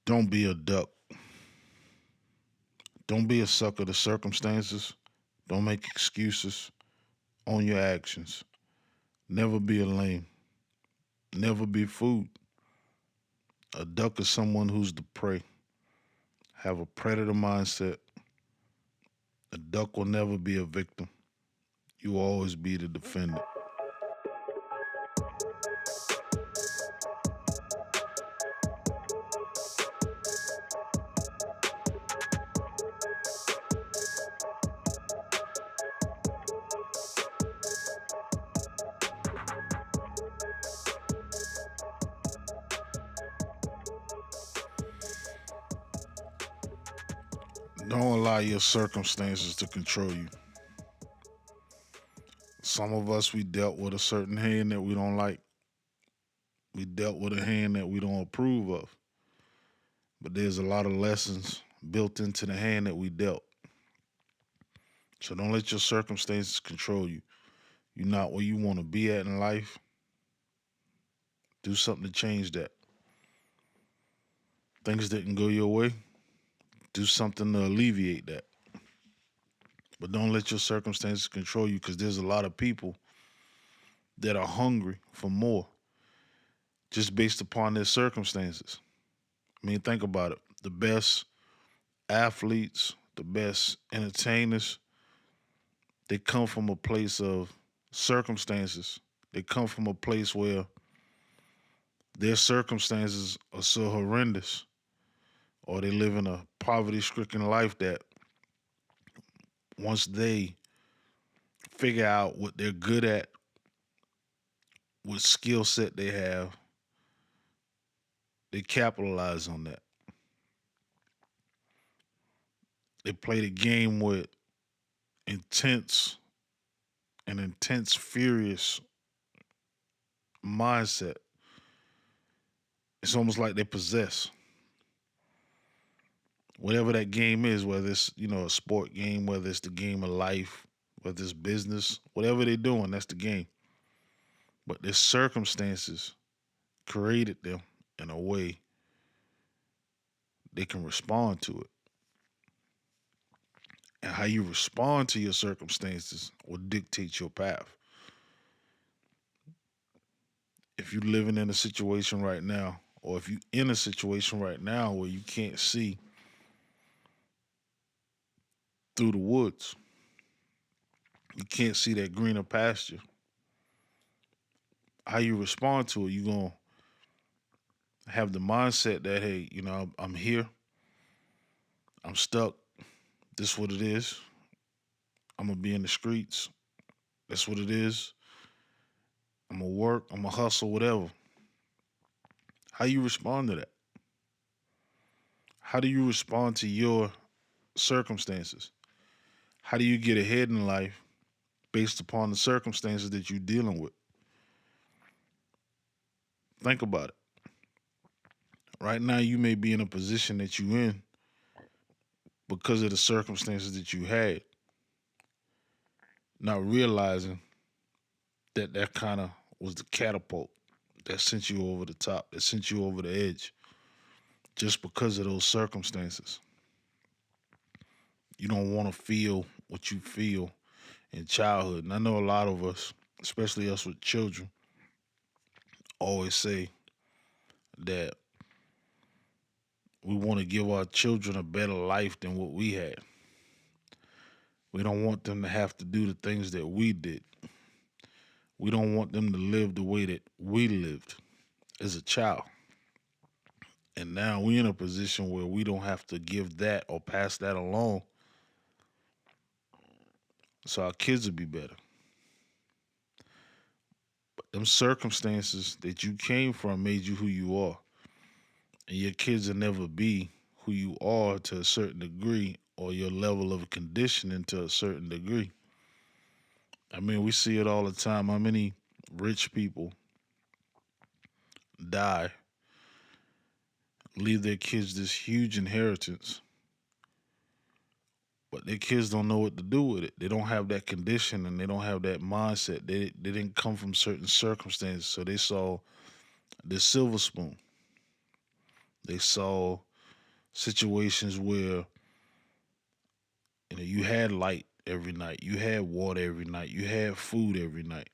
Don't be a duck. Don't be a sucker to circumstances. Don't make excuses. Own your actions. Never be a lame. Never be food. A duck is someone who's the prey. Have a predator mindset. A duck will never be a victim. You will always be the defendant. Don't allow your circumstances to control you. Some of us, we dealt with a certain hand that we don't like. We dealt with a hand that we don't approve of. But there's a lot of lessons built into the hand that we dealt. So don't let your circumstances control you. You're not where you want to be at in life. Do something to change that. Things didn't go your way. Do something to alleviate that. But don't let your circumstances control you because there's a lot of people that are hungry for more just based upon their circumstances. I mean, think about it. The best athletes, the best entertainers, they come from a place of circumstances. They come from a place where their circumstances are so horrendous, or they live in a poverty stricken life that once they figure out what they're good at, what skill set they have, they capitalize on that. They play the game with intense furious mindset. It's almost like they possess whatever that game is, whether it's, a sport game, whether it's the game of life, whether it's business, whatever they're doing, that's the game. But their circumstances created them in a way they can respond to it. And how you respond to your circumstances will dictate your path. If you're living in a situation right now, or if you're in a situation right now where you can't see through the woods, you can't see that greener pasture, how you respond to it, you're going to have the mindset that, hey, I'm here, I'm stuck, this is what it is, I'm going to be in the streets, that's what it is, I'm going to work, I'm going to hustle, whatever. How you respond to that? How do you respond to your circumstances? How do you get ahead in life based upon the circumstances that you're dealing with? Think about it. Right now, you may be in a position that you're in because of the circumstances that you had, not realizing that kind of was the catapult that sent you over the top, that sent you over the edge, just because of those circumstances. You don't want to feel what you feel in childhood. And I know a lot of us, especially us with children, always say that we want to give our children a better life than what we had. We don't want them to have to do the things that we did. We don't want them to live the way that we lived as a child. And now we're in a position where we don't have to give that or pass that along. So our kids will be better. But them circumstances that you came from made you who you are. And your kids will never be who you are to a certain degree, or your level of conditioning to a certain degree. I mean, we see it all the time. How many rich people die, leave their kids this huge inheritance, but their kids don't know what to do with it. They don't have that condition and they don't have that mindset. They didn't come from certain circumstances, so they saw the silver spoon. They saw situations where you had light every night, you had water every night, you had food every night.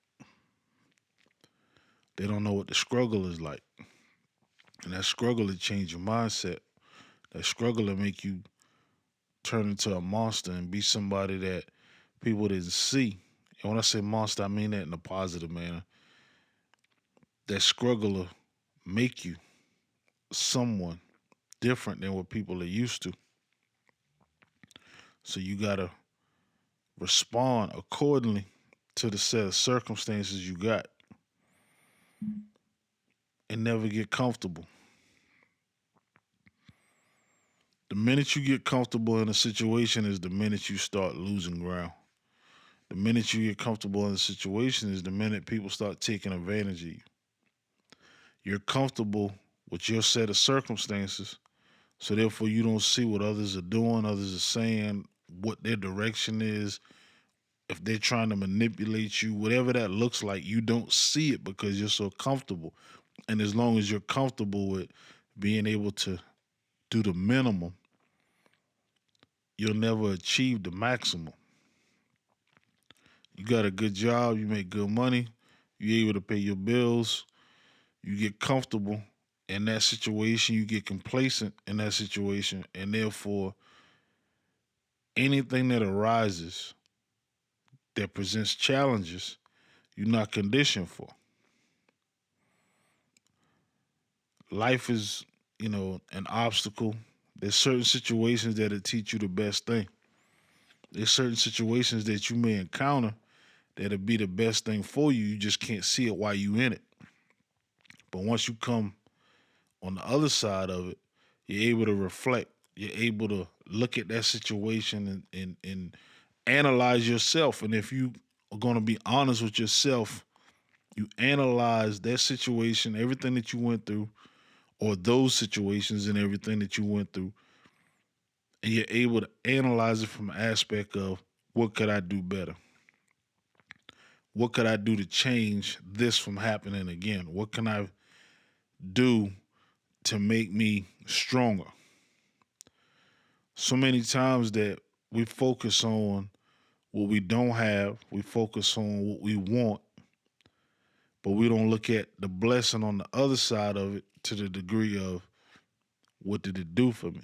They don't know what the struggle is like, and that struggle will change your mindset. That struggle will make you turn into a monster and be somebody that people didn't see. And when I say monster, I mean that in a positive manner. That struggle will make you someone different than what people are used to. So you gotta respond accordingly to the set of circumstances you got and never get comfortable. The minute you get comfortable in a situation is the minute you start losing ground. The minute you get comfortable in a situation is the minute people start taking advantage of you. You're comfortable with your set of circumstances, so therefore you don't see what others are doing, others are saying, what their direction is. If they're trying to manipulate you, whatever that looks like, you don't see it because you're so comfortable. And as long as you're comfortable with being able to do the minimum, you'll never achieve the maximum. You got a good job, you make good money, you're able to pay your bills, you get comfortable in that situation, you get complacent in that situation, and therefore anything that arises that presents challenges, you're not conditioned for. Life is, an obstacle. There's certain situations that'll teach you the best thing. There's certain situations that you may encounter that'll be the best thing for you. You just can't see it while you in it. But once you come on the other side of it, you're able to reflect. You're able to look at that situation and analyze yourself. And if you are going to be honest with yourself, you analyze that situation, everything that you went through, or those situations and everything that you went through, and you're able to analyze it from an aspect of what could I do better? What could I do to change this from happening again? What can I do to make me stronger? So many times that we focus on what we don't have, we focus on what we want, but we don't look at the blessing on the other side of it to the degree of what did it do for me?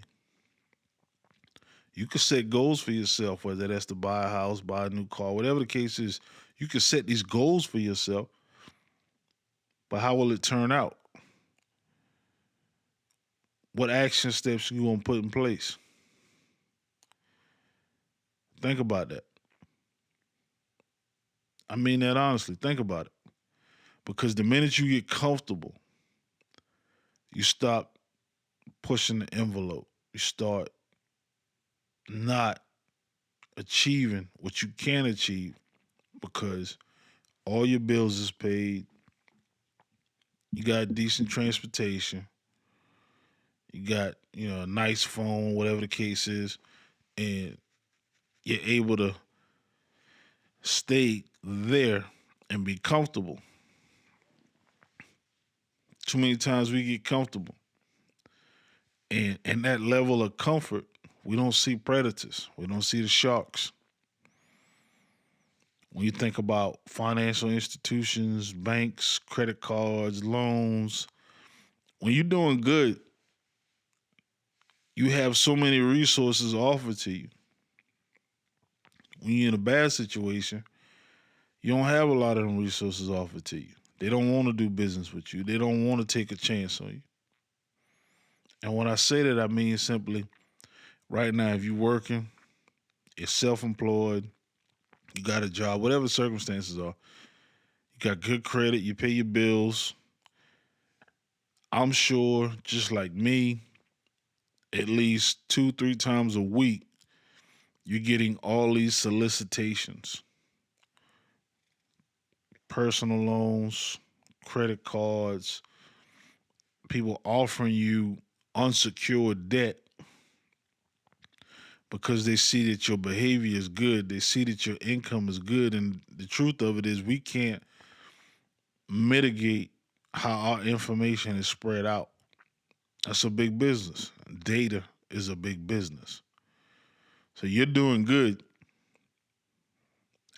You can set goals for yourself, whether that's to buy a house, buy a new car, whatever the case is. You can set these goals for yourself, but how will it turn out? What action steps you gonna put in place? Think about that. I mean that honestly. Think about it. Because the minute you get comfortable, you stop pushing the envelope. You start not achieving what you can achieve because all your bills is paid. You got decent transportation. You got, a nice phone, whatever the case is, and you're able to stay there and be comfortable. Too many times we get comfortable. And that level of comfort, we don't see predators. We don't see the sharks. When you think about financial institutions, banks, credit cards, loans, when you're doing good, you have so many resources offered to you. When you're in a bad situation, you don't have a lot of them resources offered to you. They don't want to do business with you. They don't want to take a chance on you. And when I say that, I mean simply, right now, if you're working, you're self-employed, you got a job, whatever the circumstances are, you got good credit, you pay your bills. I'm sure, just like me, at least 2, 3 times a week, you're getting all these solicitations, personal loans, credit cards, people offering you unsecured debt because they see that your behavior is good. They see that your income is good. And the truth of it is, we can't mitigate how our information is spread out. That's a big business. Data is a big business. So you're doing good,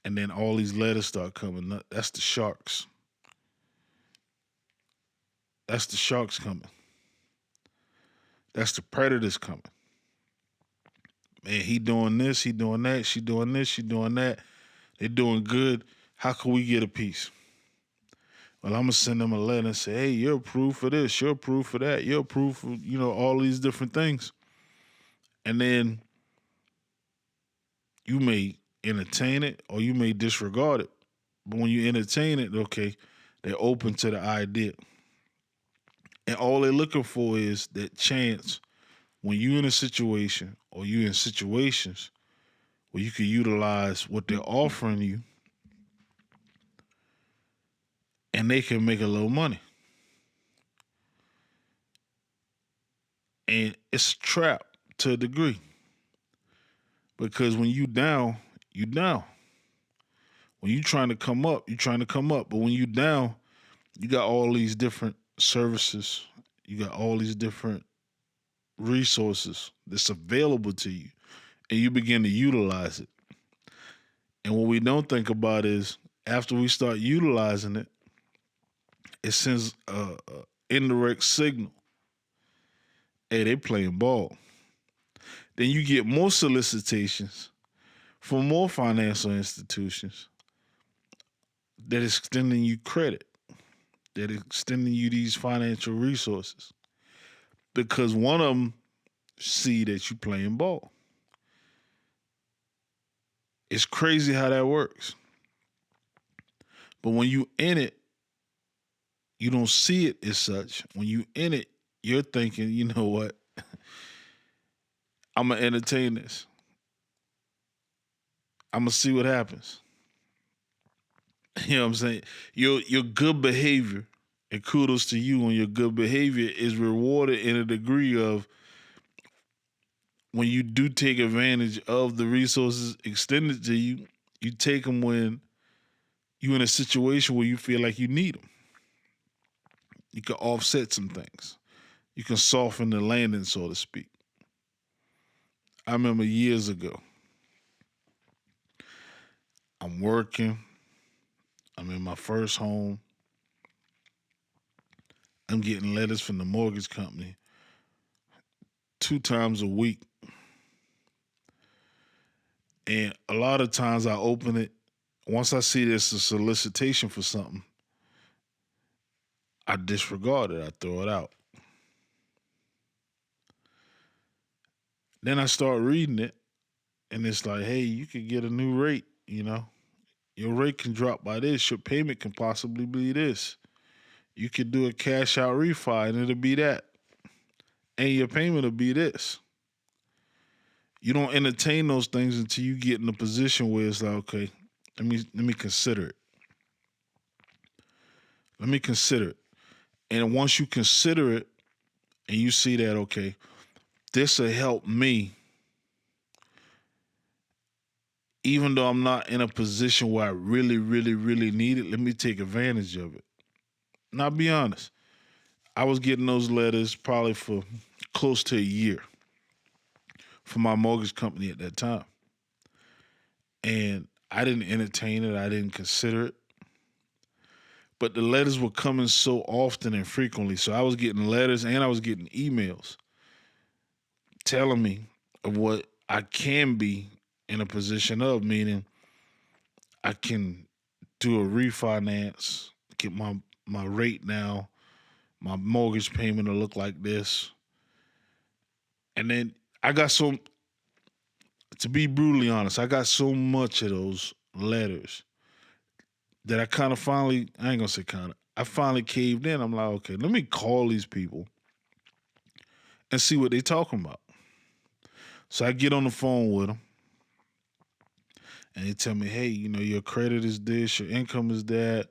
and then all these letters start coming. That's the sharks. That's the sharks coming. That's the predators coming. Man, he doing this, he doing that, she doing this, she doing that. They're doing good. How can we get a piece? Well, I'm gonna send them a letter and say, hey, you're approved for this, you're approved for that, you're approved for, all these different things. And then you may entertain it or you may disregard it. But when you entertain it, okay, they're open to the idea. And all they're looking for is that chance when you in a situation or you in situations where you can utilize what they're offering you and they can make a little money. And it's a trap to a degree. Because when you down, you down. When you trying to come up, you trying to come up. But when you down, you got all these different services. You got all these different resources that's available to you. And you begin to utilize it. And what we don't think about is after we start utilizing it, it sends a indirect signal. Hey, they playing ball. Then you get more solicitations from more financial institutions that is extending you credit, that is extending you these financial resources. Because one of them see that you playing ball. It's crazy how that works. But when you in it, you don't see it as such. When you in it, you're thinking, you know what? I'm gonna entertain this. I'm gonna see what happens. You know what I'm saying? Your good behavior, and kudos to you on your good behavior, is rewarded in a degree of when you do take advantage of the resources extended to you, you take them when you're in a situation where you feel like you need them. You can offset some things. You can soften the landing, so to speak. I remember years ago, I'm working, I'm in my first home, I'm getting letters from the mortgage company 2 times a week. And a lot of times I open it, once I see there's a solicitation for something, I disregard it, I throw it out. Then I start reading it, and it's like, hey, you could get a new rate, Your rate can drop by this, your payment can possibly be this. You could do a cash out refi and it'll be that. And your payment will be this. You don't entertain those things until you get in a position where it's like, okay, let me consider it. Let me consider it. And once you consider it and you see that, okay, this will help me, even though I'm not in a position where I really, really, really need it, let me take advantage of it. Now, I'll be honest. I was getting those letters probably for close to a year from my mortgage company at that time. And I didn't entertain it. I didn't consider it. But the letters were coming so often and frequently. So I was getting letters and I was getting emails telling me of what I can be in a position of, meaning I can do a refinance, get my rate now, my mortgage payment will look like this. And then I got so, to be brutally honest, I got so much of those letters that I kind of finally, I ain't gonna say kind of, I finally caved in. I'm like, okay, let me call these people and see what they talking about. So I get on the phone with them and they tell me, hey, your credit is this, your income is that.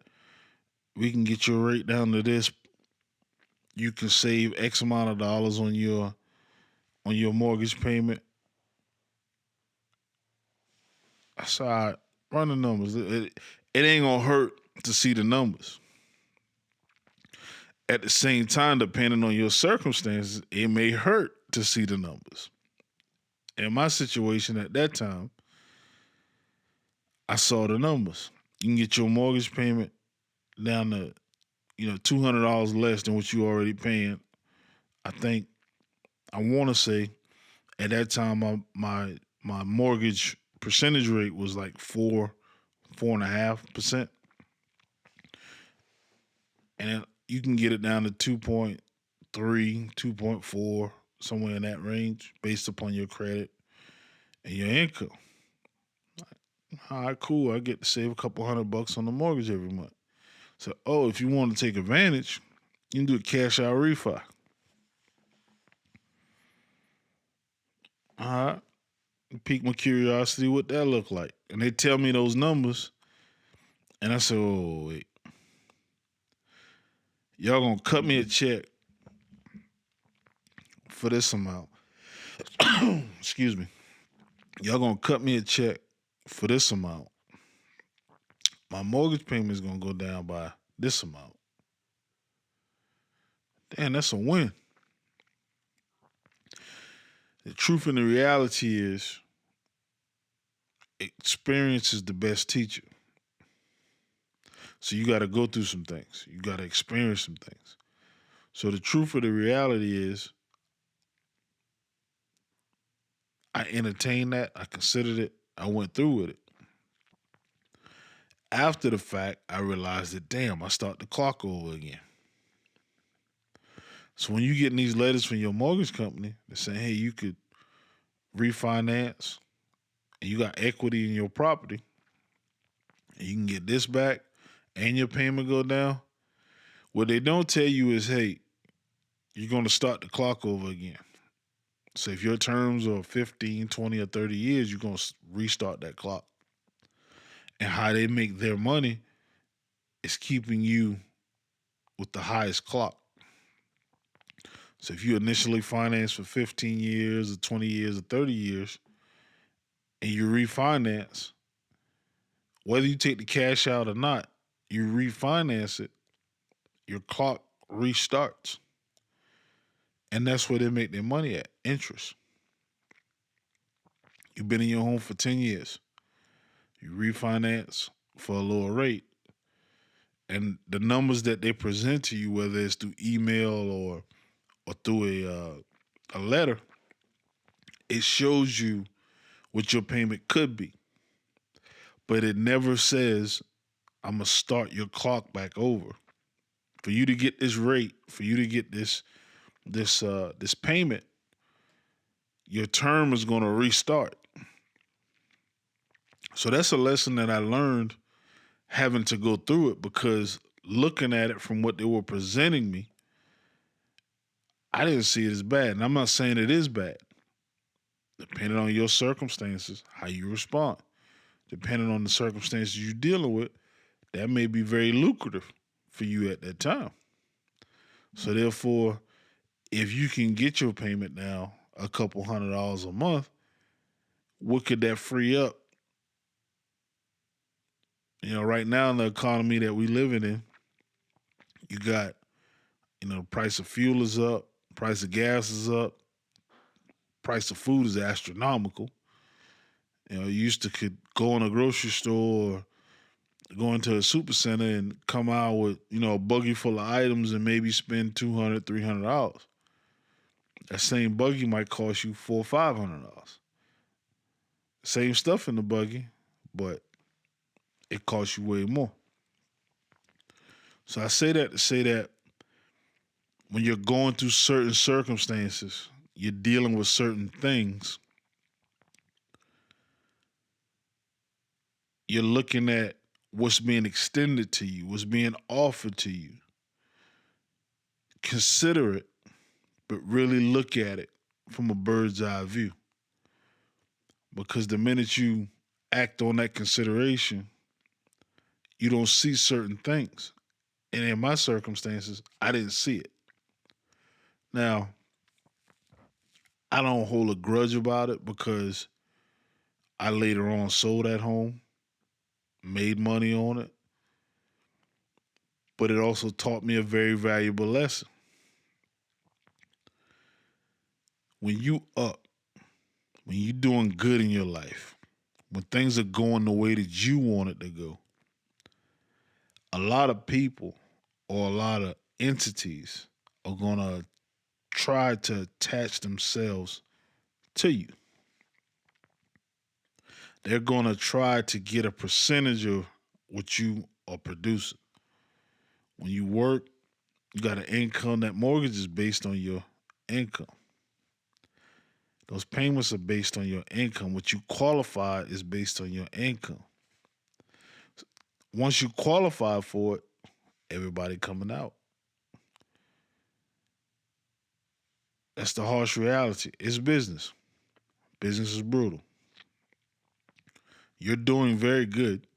We can get your rate down to this. You can save X amount of dollars on your mortgage payment. I said, all right, run the numbers. It ain't gonna hurt to see the numbers. At the same time, depending on your circumstances, it may hurt to see the numbers. In my situation at that time, I saw the numbers. You can get your mortgage payment down to $200 less than what you already paying. I think I want to say at that time my mortgage percentage rate was like 4.5%, and you can get it down to 2.3, 2.4, somewhere in that range, based upon your credit and your income. All right, cool. I get to save a couple $100 on the mortgage every month. So, if you want to take advantage, you can do a cash out refi. All right. Pique my curiosity what that look like. And they tell me those numbers. And I said, oh, wait. Y'all gonna cut me a check for this amount. Excuse me. Y'all gonna cut me a check for this amount. My mortgage payment is gonna go down by this amount. Damn, that's a win. The truth and the reality is experience is the best teacher. So you got to go through some things. You got to experience some things. So the truth of the reality is I entertained that. I considered it. I went through with it. After the fact, I realized that, damn, I start the clock over again. So when you getting these letters from your mortgage company, they're saying, hey, you could refinance and you got equity in your property and you can get this back and your payment go down. What they don't tell you is, hey, you're going to start the clock over again. So if your terms are 15, 20, or 30 years, you're going to restart that clock. And how they make their money is keeping you with the highest clock. So if you initially finance for 15 years or 20 years or 30 years and you refinance, whether you take the cash out or not, you refinance it, your clock restarts. And that's where they make their money at, interest. You've been in your home for 10 years. You refinance for a lower rate. And the numbers that they present to you, whether it's through email or through a letter, it shows you what your payment could be. But it never says, I'm going to start your clock back over. For you to get this rate, for you to get this payment, your term is going to restart. So that's a lesson that I learned having to go through it, because looking at it from what they were presenting me, I didn't see it as bad. And I'm not saying it is bad. Depending on your circumstances, how you respond. Depending on the circumstances you're dealing with, that may be very lucrative for you at that time. So therefore, if you can get your payment down a couple $100 a month, what could that free up? Right now in the economy that we living in, you got, the price of fuel is up, price of gas is up, price of food is astronomical. You used to could go in a grocery store or go into a super center and come out with, a buggy full of items and maybe spend $200, $300. That same buggy might cost you $400 or $500. Same stuff in the buggy, but it costs you way more. So I say that to say that when you're going through certain circumstances, you're dealing with certain things, you're looking at what's being extended to you, what's being offered to you. Consider it, but really look at it from a bird's eye view. Because the minute you act on that consideration, you don't see certain things. And in my circumstances, I didn't see it. Now, I don't hold a grudge about it, because I later on sold at home, made money on it, but it also taught me a very valuable lesson. when you up, when you doing good in your life, when things are going the way that you want it to go, a lot of people or a lot of entities are gonna try to attach themselves to you. They're gonna try to get a percentage of what you are producing. When you work, you got an income. That mortgage is based on your income. Those payments are based on your income. What you qualify is based on your income. Once you qualify for it, everybody coming out. That's the harsh reality. It's business. Business is brutal. You're doing very good.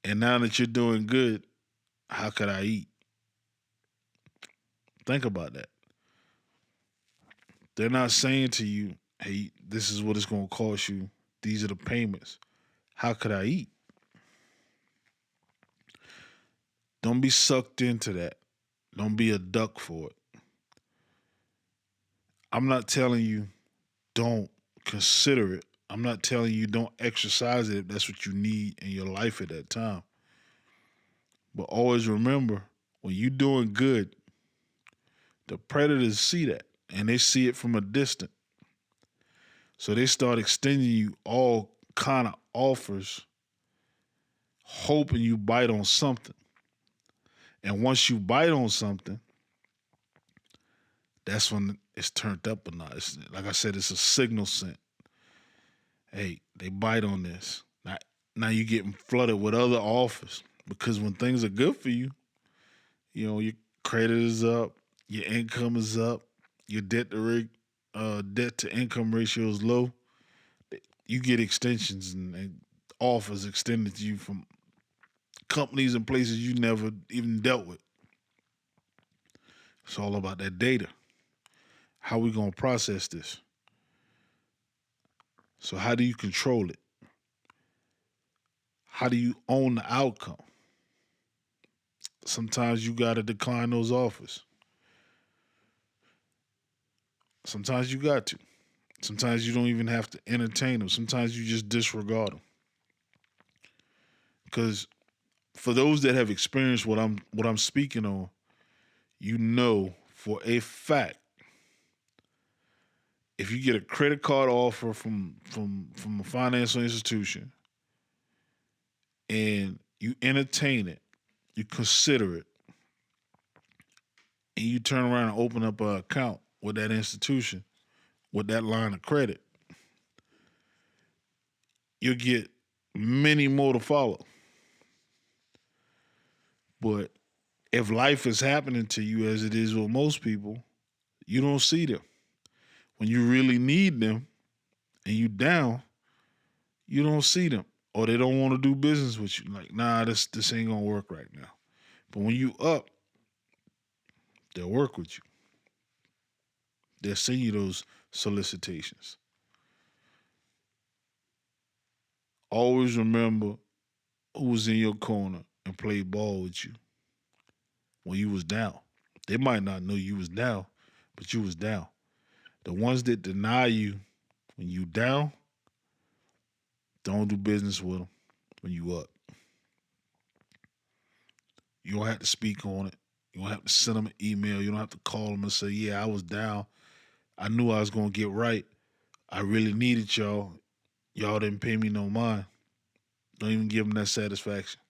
And now that you're doing good, how could I eat? Think about that. They're not saying to you, hey, this is what it's going to cost you. These are the payments. How could I eat? Don't be sucked into that. Don't be a duck for it. I'm not telling you don't consider it. I'm not telling you don't exercise it if that's what you need in your life at that time. But always remember, when you're doing good, the predators see that and they see it from a distance. So they start extending you all kind of offers, hoping you bite on something. And once you bite on something, that's when it's turned up a notch. Like I said, it's a signal sent. Hey, they bite on this. Now you're getting flooded with other offers because when things are good for you, your credit is up, your income is up, your debt to income ratio is low. You get extensions and offers extended to you from companies and places you never even dealt with. It's all about that data. How we gonna process this? So how do you control it? How do you own the outcome? Sometimes you gotta decline those offers. Sometimes you got to. Sometimes you don't even have to entertain them. Sometimes you just disregard them. Because for those that have experienced what I'm speaking on, you know for a fact, if you get a credit card offer from a financial institution and you entertain it, you consider it, and you turn around and open up an account with that institution, with that line of credit, you'll get many more to follow. But if life is happening to you as it is with most people, you don't see them. When you really need them and you down, you don't see them. Or they don't want to do business with you. Like, nah, this ain't gonna work right now. But when you up, they'll work with you. They'll send you those solicitations. Always remember who was in your corner and played ball with you when you was down. They might not know you was down, but you was down. The ones that deny you when you down, don't do business with them when you up. You don't have to speak on it. You don't have to send them an email. You don't have to call them and say, yeah, I was down. I knew I was going to get right. I really needed y'all. Y'all didn't pay me no mind. Don't even give them that satisfaction.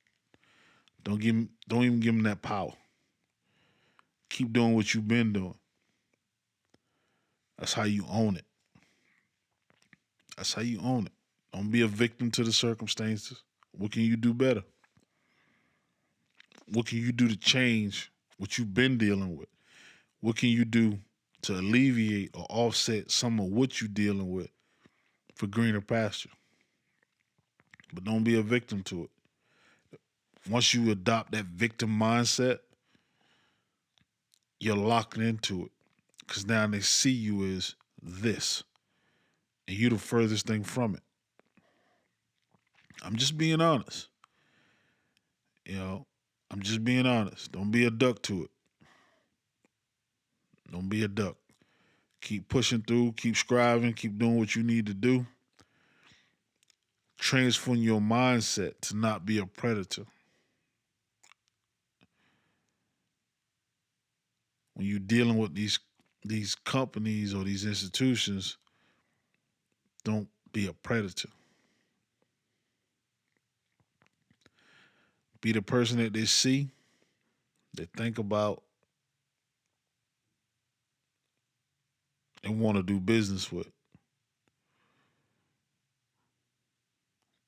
Don't even give them that power. Keep doing what you've been doing. That's how you own it. That's how you own it. Don't be a victim to the circumstances. What can you do better? What can you do to change what you've been dealing with? What can you do to alleviate or offset some of what you're dealing with for greener pasture? But don't be a victim to it. Once you adopt that victim mindset, you're locked into it. Because now they see you as this. And you're the furthest thing from it. I'm just being honest. You know, I'm just being honest. Don't be a duck to it. Don't be a duck. Keep pushing through, keep striving, keep doing what you need to do. Transform your mindset to not be a predator. When you're dealing with these companies or these institutions, don't be a predator. Be the person that they see, they think about, and want to do business with.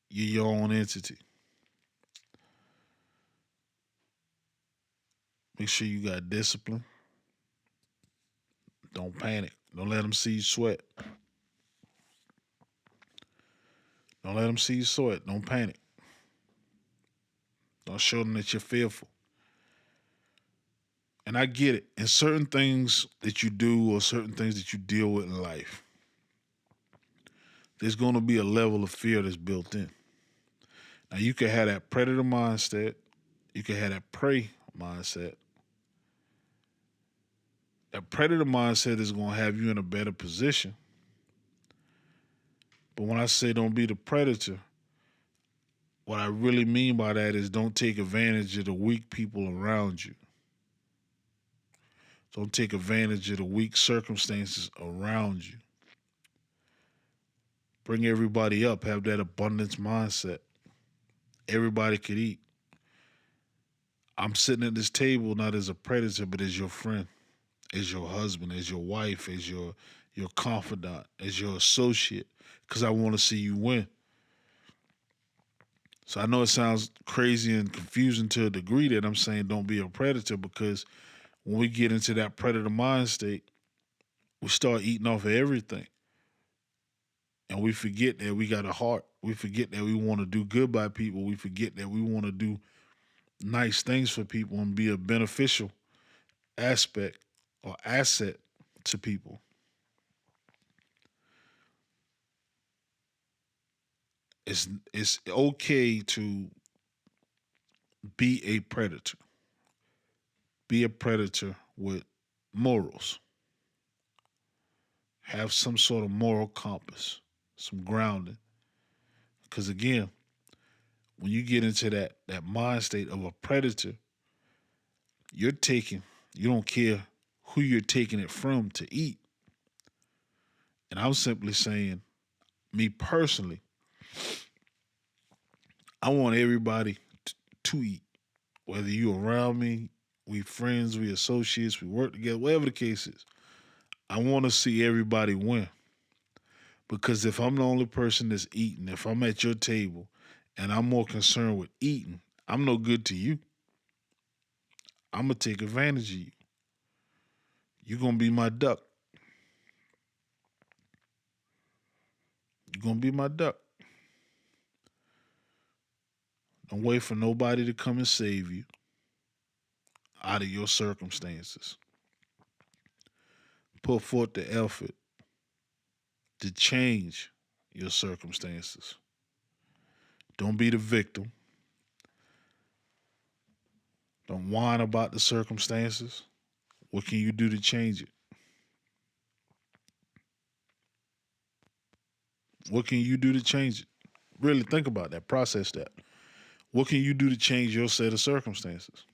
You're your own entity. Make sure you got discipline. Don't panic. Don't let them see you sweat. Don't let them see you sweat. Don't panic. Don't show them that you're fearful. And I get it. In certain things that you do or certain things that you deal with in life, there's going to be a level of fear that's built in. Now, you can have that predator mindset. You can have that prey mindset. That predator mindset is going to have you in a better position. But when I say don't be the predator, what I really mean by that is don't take advantage of the weak people around you. Don't take advantage of the weak circumstances around you. Bring everybody up. Have that abundance mindset. Everybody could eat. I'm sitting at this table not as a predator, but as your friend, as your husband, as your wife, as your confidant, as your associate, because I want to see you win. So I know it sounds crazy and confusing to a degree that I'm saying don't be a predator, because when we get into that predator mind state, we start eating off of everything. And we forget that we got a heart. We forget that we want to do good by people. We forget that we want to do nice things for people and be a beneficial aspect or asset to people. It's okay to be a predator. Be a predator with morals. Have some sort of moral compass, some grounding. Because again, when you get into that mind state of a predator, you're taking, you don't care who you're taking it from to eat. And I'm simply saying, me personally, I want everybody to eat. Whether you around me, we friends, we associates, we work together, whatever the case is. I want to see everybody win. Because if I'm the only person that's eating, if I'm at your table and I'm more concerned with eating, I'm no good to you. I'm going to take advantage of you. You're going to be my duck. You're going to be my duck. Don't wait for nobody to come and save you out of your circumstances. Put forth the effort to change your circumstances. Don't be the victim. Don't whine about the circumstances. What can you do to change it? What can you do to change it? Really think about that. Process that. What can you do to change your set of circumstances?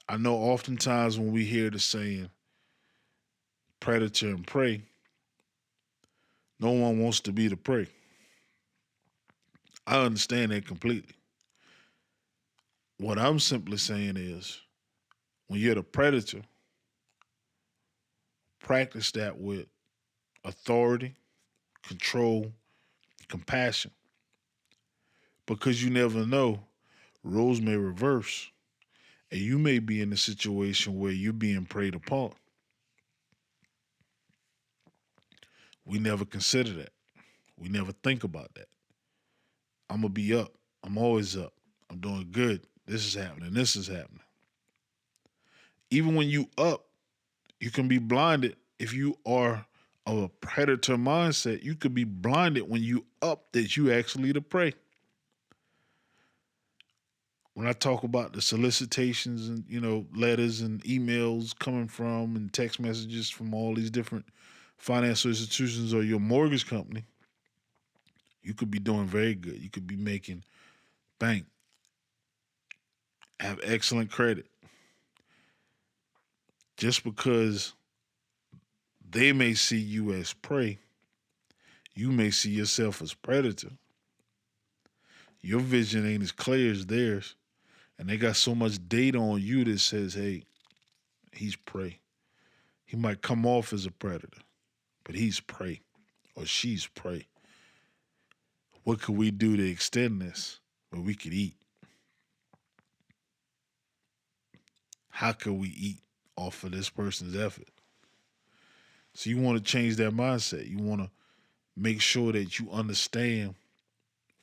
I know oftentimes when we hear the saying predator and prey, no one wants to be the prey. I understand that completely. What I'm simply saying is when you're the predator, practice that with authority, control, compassion. Because you never know, roles may reverse. And you may be in a situation where you're being preyed upon. We never consider that. We never think about that. I'm going to be up. I'm always up. I'm doing good. This is happening. This is happening. Even when you up, you can be blinded. If you are of a predator mindset, you could be blinded when you up that you actually the prey. When I talk about the solicitations and letters and emails coming from and text messages from all these different financial institutions or your mortgage company, you could be doing very good. You could be making bank, have excellent credit. Just because they may see you as prey, you may see yourself as predator. Your vision ain't as clear as theirs. And they got so much data on you that says, hey, he's prey. He might come off as a predator, but he's prey or she's prey. What could we do to extend this where we could eat? How could we eat off of this person's effort? So you want to change that mindset. You want to make sure that you understand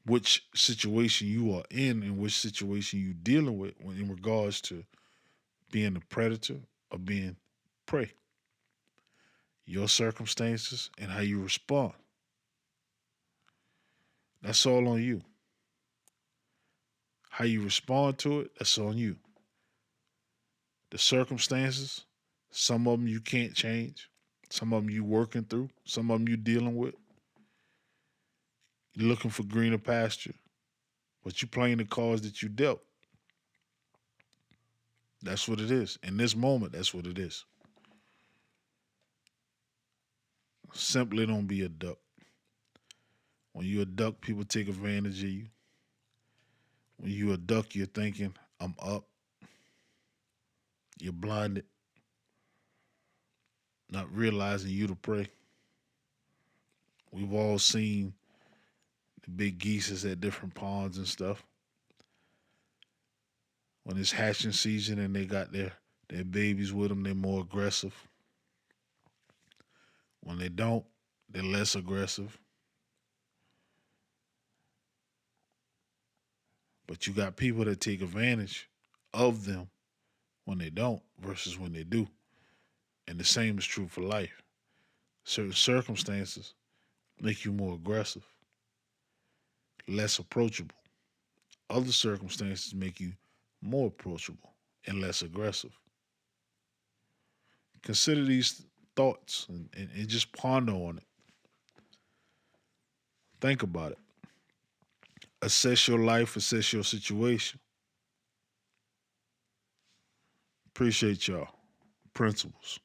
which situation you are in and which situation you are dealing with when in regards to being a predator or being prey. Your circumstances and how you respond. That's all on you. How you respond to it, that's on you. The circumstances, some of them you can't change. Some of them you working through. Some of them you dealing with. You're looking for greener pasture, but you playing the cards that you dealt. That's what it is. In this moment, that's what it is. Simply don't be a duck. When you're a duck, people take advantage of you. When you're a duck, you're thinking, I'm up. You're blinded, not realizing you the prey. We've all seen the big geese at different ponds and stuff. When it's hatching season and they got their babies with them, they're more aggressive. When they don't, they're less aggressive. But you got people that take advantage of them when they don't versus when they do. And the same is true for life. Certain circumstances make you more aggressive, less approachable. Other circumstances make you more approachable and less aggressive. Consider these thoughts and just ponder on it. Think about it. Assess your life, assess your situation. Appreciate y'all. Principles.